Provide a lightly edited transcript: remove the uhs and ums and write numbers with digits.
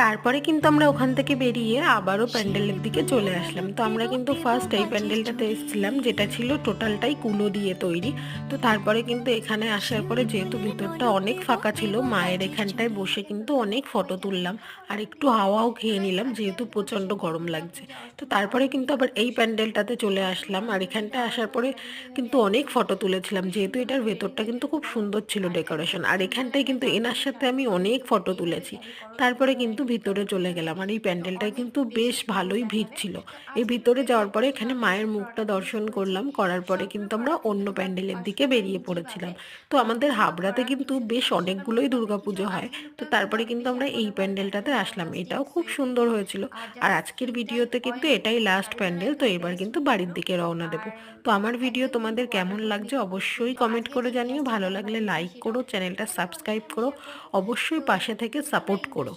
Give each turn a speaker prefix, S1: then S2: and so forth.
S1: তারপরে কিন্তু আমরা ওখান থেকে বেরিয়ে আবারও প্যান্ডেলের দিকে চলে আসলাম। তো আমরা কিন্তু ফার্স্ট এই প্যান্ডেলটাতে এসেছিলাম, যেটা ছিল টোটালটাই কুলো দিয়ে তৈরি। তো তারপরে কিন্তু এখানে আসার পরে যেহেতু ভিতরটা অনেক ফাঁকা ছিল, মায়ের এখানটায় বসে কিন্তু অনেক ফটো তুললাম আর একটু হাওয়াও খেয়ে নিলাম, যেহেতু প্রচণ্ড গরম লাগছে। তো তারপরে কিন্তু আবার এই প্যান্ডেলটাতে চলে আসলাম, আর এখানটায় আসার পরে কিন্তু অনেক ফটো তুলেছিলাম, যেহেতু এটার ভেতরটা কিন্তু খুব সুন্দর ছিল ডেকোরেশন। আর এখানটায় কিন্তু এনার সাথে আমি অনেক ফটো তুলেছি। তারপরে কিন্তু ভিতরে চলে গেলাম, আর এই প্যান্ডেলটায় কিন্তু বেশ ভালোই ভিড় ছিল। এই ভিতরে যাওয়ার পরে এখানে মায়ের মুখটা দর্শন করলাম, করার পরে কিন্তু আমরা অন্য প্যান্ডেলের দিকে বেরিয়ে পড়েছিলাম। তো আমাদের হাবড়াতে কিন্তু বেশ অনেকগুলোই দুর্গাপুজো হয়। তো তারপরে কিন্তু আমরা এই প্যান্ডেলটাতে আসলাম, এটাও খুব সুন্দর হয়েছিল। আর আজকের ভিডিওতে কিন্তু এটাই লাস্ট প্যান্ডেল, তো এবার কিন্তু বাড়ির দিকে রওনা দেবো। তো আমার ভিডিও তোমাদের কেমন লাগছে অবশ্যই কমেন্ট করে জানিও, ভালো লাগলে লাইক করো, চ্যানেলটা সাবস্ক্রাইব করো, অবশ্যই পাশে থেকে সাপোর্ট করো।